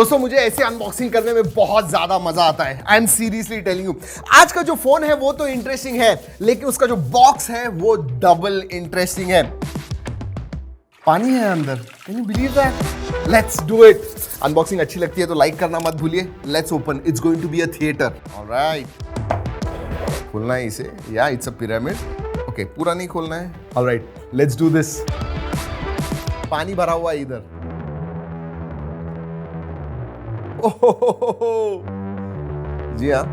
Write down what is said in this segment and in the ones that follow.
दोस्तों मुझे ऐसे अनबॉक्सिंग करने में बहुत ज्यादा मजा आता है। I am seriously telling you, आज का जो फोन है वो तो इंटरेस्टिंग है, लेकिन उसका जो बॉक्स है वो डबल इंटरेस्टिंग है। पानी है अंदर, can you believe that? Let's do it. Unboxing अच्छी लगती है तो लाइक करना मत भूलिए। Let's open, it's going to be a theatre. Alright, खोलना है इसे। या इट्स अ पिरामिड। ओके, पूरा नहीं खोलना है। Alright, let's do this. पानी भरा हुआ है इधर। जी हाँ,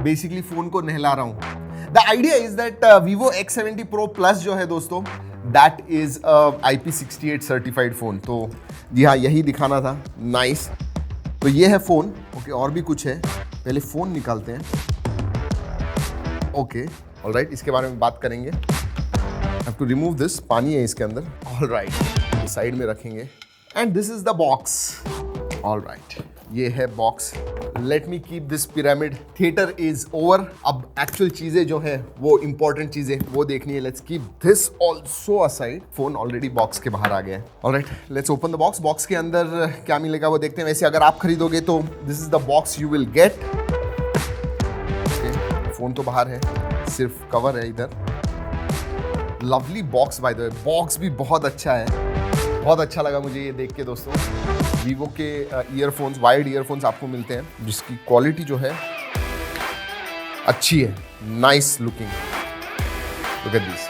बेसिकली फोन को नहला रहा हूं। The idea is that Vivo X70 Pro Plus जो है दोस्तों, that is IP68 certified phone. तो जी हाँ, यही दिखाना था। नाइस। तो ये है फोन। ओके, और भी कुछ है, पहले फोन निकालते हैं। ओके, ऑलराइट, इसके बारे में बात करेंगे। हैव टू रिमूव दिस, पानी है इसके अंदर। ऑलराइट, साइड में रखेंगे। And this is the box. Alright, ये है box. Let me keep this pyramid. Theatre is over. अब एक्चुअल चीजें जो है वो इंपॉर्टेंट चीजें वो देखनी है। Let's keep this also aside. Phone already box के बाहर आ गया है। Alright, let's open the box. Box के अंदर क्या मिलेगा वो देखते हैं। वैसे अगर आप खरीदोगे तो this is the box you will get. Phone तो बाहर है, सिर्फ कवर है इधर। Lovely box by the way. Box भी बहुत अच्छा है। बहुत अच्छा लगा मुझे ये देख के दोस्तों। Vivo के ईयरफोन्स, वायर्ड ईयरफोन्स आपको मिलते हैं जिसकी क्वालिटी जो है अच्छी है। Nice looking. Look at this.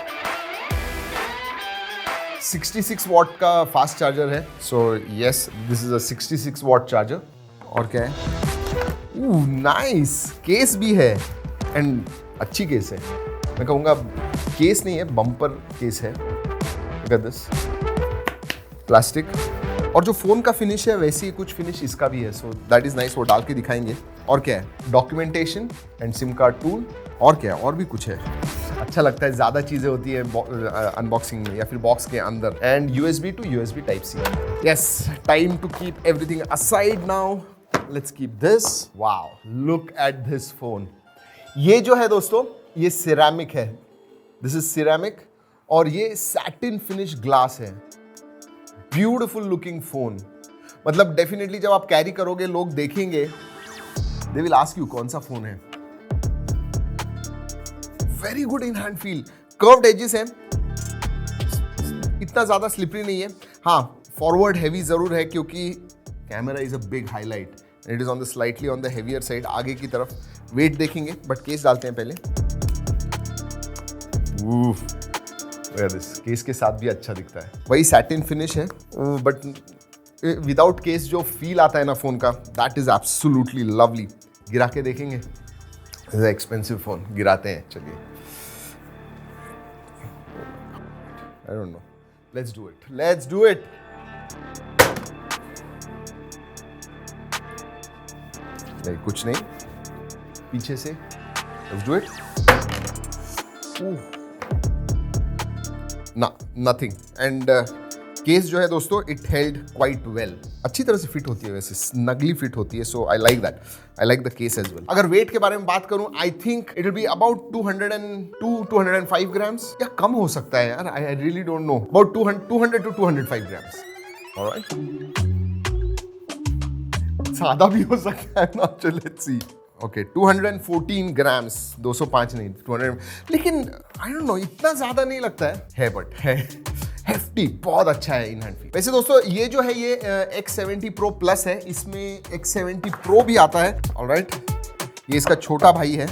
66 what का फास्ट चार्जर है। So yes, this is a 66 watt charger. और क्या है? नाइस केस भी है, एंड अच्छी केस है। मैं कहूँगा केस नहीं है, बम्पर केस है। Look at this, plastic. और जो फोन का फिनिश है वैसे ही कुछ फिनिश इसका भी है। So that is nice. वो डाल के दिखाएंगे। और क्या है? Documentation and SIM card tool. और क्या है? और भी कुछ है। अच्छा लगता है, ज्यादा चीजें होती है अनबॉक्सिंग में या फिर बॉक्स के अंदर। And USB to USB Type-C। Yes, time to keep everything aside now. Let's keep this. Wow, look at this phone. ये जो है दोस्तों, ये सिरेमिक है। दिस इज सिरेमिक, और ये सैटिन फिनिश ग्लास है। Beautiful looking phone. मतलब डेफिनेटली जब आप कैरी करोगे, लोग देखेंगे, दे विल आस्क यू कौन सा फोन है। Very good in hand feel. Curved edges हैं, इतना ज्यादा स्लिपरी नहीं है। हाँ, फॉरवर्ड हैवी जरूर है क्योंकि camera is a big highlight. It is on the slightly on the heavier side आगे की तरफ। वेट देखेंगे, बट केस डालते हैं पहले। केस के साथ भी अच्छा दिखता है। वही सैटिन फिनिश है, बट विदाउट केस जो फील आता है ना फोन का, दैट इज एब्सोल्युटली लवली। गिरा के देखेंगे। एक्सपेंसिव फोन, गिराते हैं। चलिए, I don't know, let's do it, let's do it. नहीं, कुछ नहीं, पीछे से। Let's do it. ना, नथिंग। एंड केस जो है दोस्तों, इट हेल्ड क्वाइट वेल। अच्छी तरह से फिट होती है, वैसे स्नगली फिट होती है। So I like that. I like the case as well. अगर वेट के बारे में बात करूं, I think it will be about 205 grams, या कम हो सकता है यार। I really don't know. About 200 to 205 grams. Alright, ज्यादा भी हो सकता है ना। चलो लेट्स सी। ओके, 214 ग्राम्स, 205 नहीं, 200। लेकिन आई डोंट नो, इतना ज्यादा नहीं लगता है, बट है हेफ्टी। बहुत अच्छा है इन हैंड फील। वैसे दोस्तों, ये जो है ये X70 Pro Plus है। इसमें X70 Pro भी आता है। ऑलराइट, ये इसका छोटा भाई है।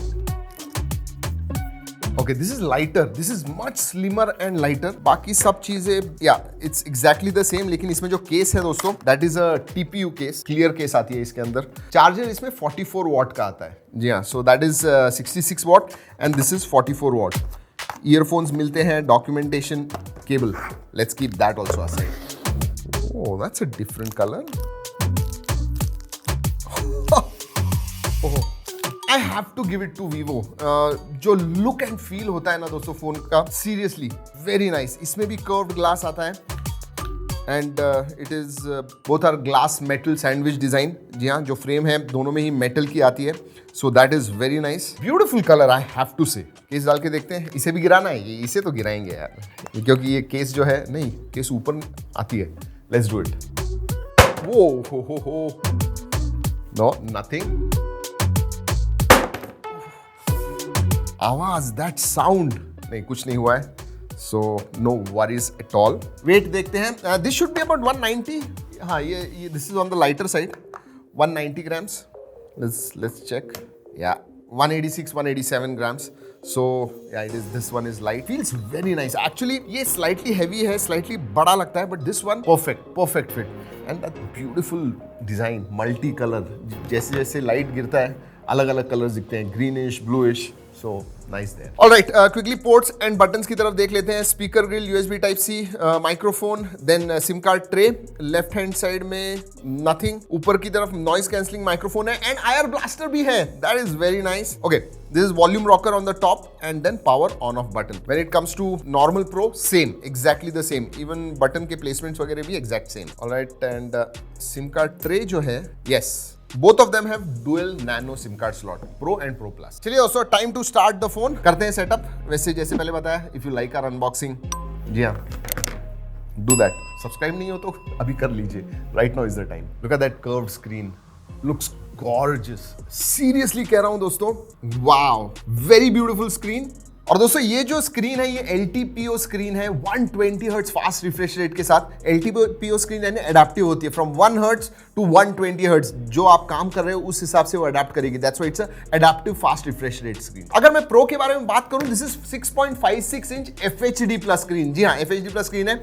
Okay, this is lighter. This is much slimmer and lighter. बाकी सब चीजें या इट्स एग्जैक्टली द सेम, लेकिन इसमें जो केस है दोस्तों, that is a TPU case. Clear case आती है इसके अंदर। चार्जर इसमें 44 वॉट का आता है। जी हाँ, so that is 66 watt and this is 44 watt. Earphones मिलते हैं। Documentation, cable. Let's keep that also aside. Oh, that's a different colour. I have to give it to Vivo। जो लुक एंड फील होता है ना दोस्तों phone का, seriously very nice. इसमें भी कर्व्ड ग्लास आता है, and it is both are glass metal sandwich design. जी हाँ, जो फ्रेम है दोनों में ही मेटल की आती है। So that is very nice. Beautiful colour, I have to say. Case डाल के देखते हैं। इसे भी गिराना है, इसे तो गिराएंगे यार, क्योंकि ये केस जो है, नहीं, केस ऊपर आती है। Let's do it. वो हो नो नथिंग। आवाज, दैट साउंड, नहीं कुछ नहीं हुआ है, so no worries at all. Wait देखते हैं, दिस शुड बी अबाउट 190। हाँ ये this is on the lighter side, 190 grams. Let's check. या 186 187 grams. So yeah, this one is light, feels very nice actually। ये slightly heavy है, slightly बड़ा लगता है, but this one perfect fit and that beautiful design, multi color। जैसे जैसे light गिरता है अलग अलग कलर्स दिखते हैं, greenish, bluish, so nice there। All right, quickly ports and buttons की तरफ देख लेते हैं। Speaker grille, USB type C, microphone, then sim card tray, left hand side में नथिंग, ऊपर की तरफ नॉइज कैंसलिंग माइक्रोफोन है एंड आयर ब्लास्टर भी है, that is very nice. Okay, this is volume rocker on the top and then power on off button। when it comes to normal pro, same, exactly the same, even button के placements वगैरह भी exact same। all right, and SIM card tray जो है, yes, both of them have dual nano SIM card slot, Pro and Pro Plus। चलिए दोस्तों, time to start the phone, करते हैं setup। वैसे जैसे पहले बताया, if you like our unboxing, जी हाँ, do that। सब्सक्राइब नहीं हो तो अभी कर लीजिए, right now is the time। look at that curved screen, looks gorgeous। Seriously कह रहा हूं दोस्तों, वाओ, वेरी ब्यूटीफुल स्क्रीन। और दोस्तों ये जो स्क्रीन है ये LTPO स्क्रीन है, 120 हर्ट्ज फास्ट रिफ्रेश रेट के साथ। LTPO स्क्रीन यानी एडाप्टिव होती है, फ्रॉम 1 हर्ट्ज टू 120 हर्ट्ज। जो आप काम कर रहे हो उस हिसाब से वो अडेप्ट करेगी, that's why it's adaptive fast refresh rate screen. अगर मैं प्रो के बारे में बात करूं, this is 6.56 inch FHD plus screen. जी हाँ, FHD प्लस स्क्रीन है।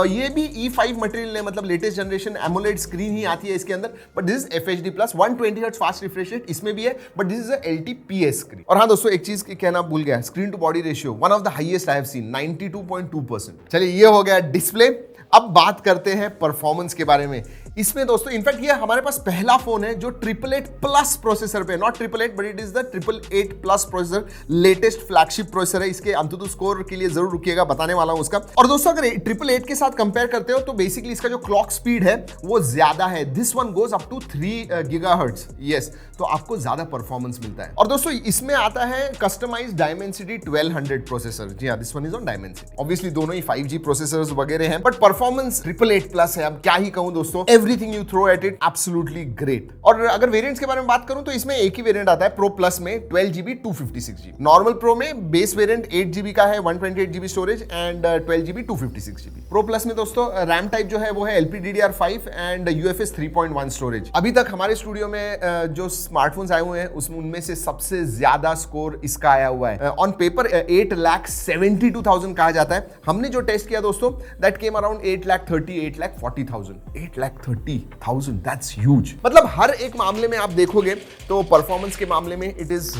ये भी E5 मटेरियल है, मतलब लेटेस्ट जनरेशन एमोलेड स्क्रीन ही आती है इसके अंदर, but this is FHD plus, 120 hertz fast refresh rate इसमें भी है, but this is LTPS screen. और हाँ दोस्तों, एक चीज कहना भूल गया, screen to body ratio one of the highest I have seen, 92.2%। चलिए ये हो गया डिस्प्ले। अब बात करते हैं परफॉर्मेंस के बारे में। इसमें दोस्तों इनफैक्ट ये हमारे पास पहला फोन है जो 888 प्लस प्रोसेसर पे, not 888 but it is the 888 plus processor, latest flagship processor है। इसके अंतुतु स्कोर के लिए जरूर रुकिएगा, बताने वाला हूं उसका। और दोस्तों अगर 888 के साथ कंपेयर करते हो तो बेसिकली इसका जो क्लॉक स्पीड है वो ज्यादा है। This one goes up to 3 gigahertz, yes, तो आपको ज्यादा परफॉर्मेंस मिलता है। और दोस्तों इसमें आता है कस्टमाइज्ड डायमेंसिटी 1200 प्रोसेसर। जी हाँ, this one is on Dimensity. Obviously दोनों ही 5G प्रोसेसर्स वगैरह हैं, बट परफॉर्मेंस 888 प्लस है। अब क्या ही कहूं दोस्तों, everything you throw at it absolutely great. और अगर वेरिएंट्स के बारे में बात करूं तो इसमें एक ही वेरिएंट आता है प्रो प्लस में, 12GB 256GB। नॉर्मल प्रो में बेस वेरिएंट 8GB का है, 128GB storage and 12GB 256GB। Pro plus में दोस्तों रैम टाइप जो है वो है LPDDR5 एंड UFS 3.1 स्टोरेज। अभी तक हमारे स्टूडियो में जो स्मार्टफोन्स आए हुए हैं उसमें उनमें से सबसे ज्यादा स्कोर इसका आया हुआ है। ऑन पेपर 8,72,000 कहा जाता है। हमने जो टेस्ट किया दोस्तों, that came around 8,30,000, 8,40,000, 8,30,000, that's huge. मतलब हर एक मामले में आप देखोगे तो परफॉर्मेंस के मामले में it is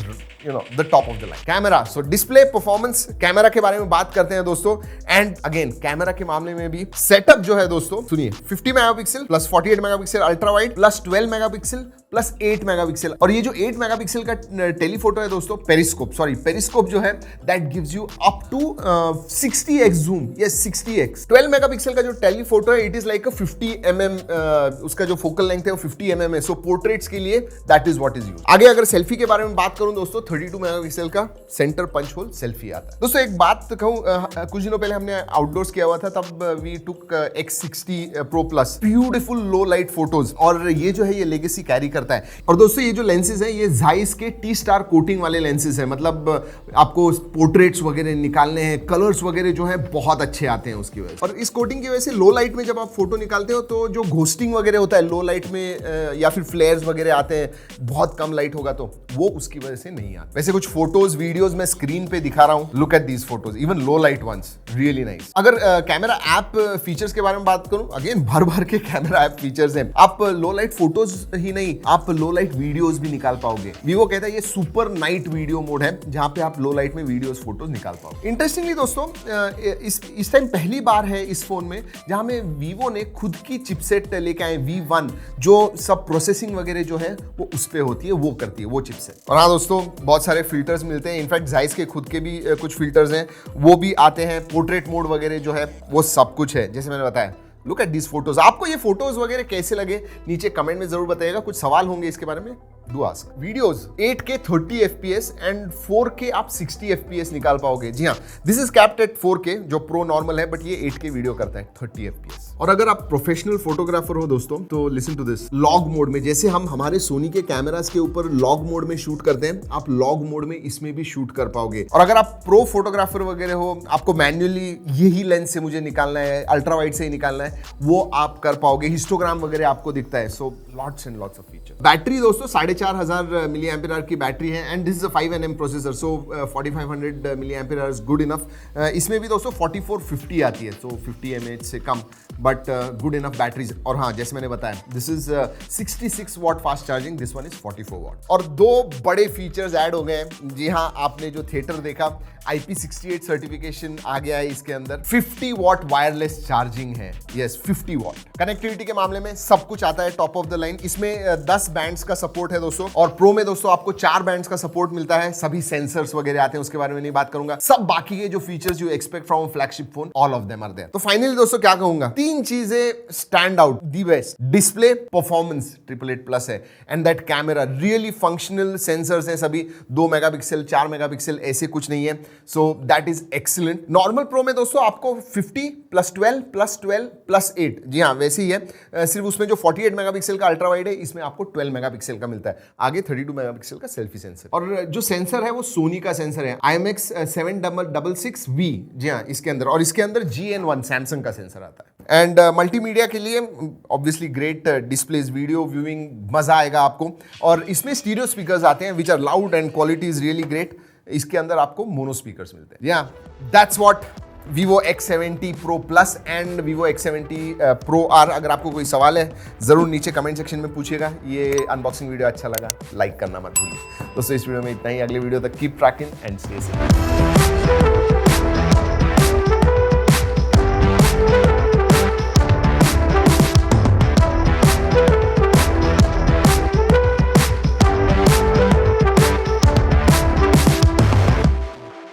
the top of the line. Camera, so display, performance, camera के बारे में बात करते हैं दोस्तों। एंड अगेन कैमरा के मामले में भी सेटअप जो है दोस्तों, सुनिए, 50 megapixel plus 48 megapixel ultra wide plus 12 megapixel plus 8 megapixel. और ये जो 8 मेगापिक्सल का टेलीफोटो है दोस्तों, पेरिस्कोप जो है, that gives you up to 60x zoom, yes 60x। 12 megapixel का जो टेलीफोटो है, इट इज लाइक 50 mm, उसका जो फोकल लेंथ है वो 50 mm है। सो पोर्ट्रेट्स के लिए that is what is used. आगे अगर सेल्फी के बारे में बात करूं दोस्तों, 32 मेगापिक्सल का सेंटर पंच होल सेल्फी आता है। दोस्तों एक बात कहूं, कुछ दिनों पहले हमने आउटडोर्स किया हुआ था, तब we took X60 Pro Plus, beautiful low light photos, और ये जो है ये लेगेसी कैरी करता है। और दोस्तों ये जो लेंसेज हैं ये Zeiss के T-Star कोटिंग वाले लेंसेज हैं, मतलब आपको पोर्ट्रेट्स वगैरह निकालने हैं, कलर्स वगैरह जो है बहुत अच्छे आते हैं उसकी वजह से। और इस कोटिंग की वजह से लो लाइट में जब आप फोटो निकालते हो तो जो घोस्टिंग वगैरह होता है लो लाइट में, या फिर फ्लेयर्स वगैरह आते हैं, बहुत कम लाइट होगा तो वो उसकी वजह से नहीं आता। वैसे कुछ फोटोज वीडियोस मैं स्क्रीन पे दिखा रहा हूं, look at these photos, even low light ones, really nice. अगर कैमरा ऐप फीचर्स के बारे में बात करूं, अगेन भर भर के कैमरा ऐप फीचर्स हैं। आप लो लाइट फोटोज ही नहीं, आप लो लाइट वीडियोस भी निकाल पाओगे। वीवो कहता है ये सुपर नाइट वीडियो मोड है, जहां पे आप लो लाइट में वीडियोस फोटोज निकाल पाओगे। इंटरेस्टिंगली दोस्तों, इस टाइम पहली बार है इस फोन में जहां में वीवो ने खुद की चिपसेट लेके आए, V1, जो सब प्रोसेसिंग वगैरह जो है वो उस पे होती है, वो करती है वो चिपसेट। और हाँ दोस्तों, बहुत सारे फिल्टर्स मिलते हैं, इनफैक्ट Zeiss के खुद के भी कुछ फिल्टर्स हैं, वो भी आते हैं। पोर्ट्रेट मोड वगैरह जो है वो सब कुछ है, जैसे मैंने बताया। Look at this photos. आपको ये फोटोज वगैरह कैसे लगे नीचे कमेंट में जरूर बताइएगा। कुछ सवाल होंगे इसके बारे में, do ask. Videos 8K 30 FPS and 4K आप 60 FPS निकाल पाओगे। जी हाँ, this is capped eight 4K जो प्रो नॉर्मल है, बट ये 8K वीडियो करता है 30 FPS। और अगर आप प्रोफेशनल फोटोग्राफर हो दोस्तों तो listen to this, log mode में जैसे हम हमारे सोनी के कैमरास के ऊपर लॉग मोड में शूट करते हैं, आप लॉग मोड में इसमें भी शूट कर पाओगे। और अगर आप प्रो फोटोग्राफर वगैरह हो, आपको मैन्युअली यही लेंस से मुझे निकालना है, अल्ट्रा वाइड से ही निकालना है, वो आप कर पाओगे। हिस्टोग्राम वगैरह आपको दिखता है। So lots and lots of feature. Battery दोस्तों 4500 मिली एम्पियर आवर की बैटरी है and this is a 5nm processor, so 4500 milli ampere hour good enough. इसमें भी दोस्तों 4450 आती है, सो 50 mAh से कम, बट गुड इनफ बैटरीज। और हाँ, जैसे मैंने बताया, this is 66 watt fast charging, this one is 44 what. और दो बड़े फीचर्स ऐड हो गए हैं। जी हाँ, आपने जो थिएटर देखा, IP68 सर्टिफिकेशन आ गया है इसके अंदर। 50 वॉट वायरलेस चार्जिंग है, यस 50 वॉट। कनेक्टिविटी के मामले में सब कुछ आता है टॉप ऑफ द लाइन। इसमें 10 बैंड्स का सपोर्ट है दोस्तों, और प्रो में दोस्तों आपको 4 बैंड्स का सपोर्ट मिलता है। सभी सेंसर्स वगैरह आते हैं, उसके बारे में नहीं बात करूंगा। सब बाकी के जो features you expect from flagship phone, all of them are there. तो फाइनली दोस्तों क्या कहूंगा, 3 चीजें stand out the best. Display performance 888+ है, and that camera really functional. Sensors हैं सभी 2 मेगापिक्सल, 4 मेगापिक्सल, ऐसे कुछ नहीं है। So that is excellent. Normal pro में दोस्तों आपको 50 + 12 + 12 + 8, जी हाँ वैसे ही है, सिर्फ उसमें जो 48 मेगापिक्सल का अल्ट्रा वाइड है, इसमें आपको 12 मेगापिक्सल का मिलता है। आगे 32 मेगापिक्सल का सेल्फी सेंसर, और जो सेंसर है वो सोनी का सेंसर है, IMX766V, जी हाँ इसके अंदर। और इसके अंदर GN1 सैमसंग का सेंसर आता है। एंड मल्टीमीडिया के लिए obviously great displays, video viewing, मजा आएगा आपको। और इसमें स्टीरियो स्पीकर्स आते हैं which are loud and quality is really great. इसके अंदर आपको मोनो स्पीकर्स मिलते हैं। या that's what Vivo X70 Pro Plus and Vivo X70 Pro R। अगर आपको कोई सवाल है जरूर नीचे कमेंट सेक्शन में पूछिएगा। ये अनबॉक्सिंग वीडियो अच्छा लगा, लाइक करना मत भूलिए दोस्तों। इस वीडियो में इतना ही, अगले वीडियो तक keep trekking and stay safe.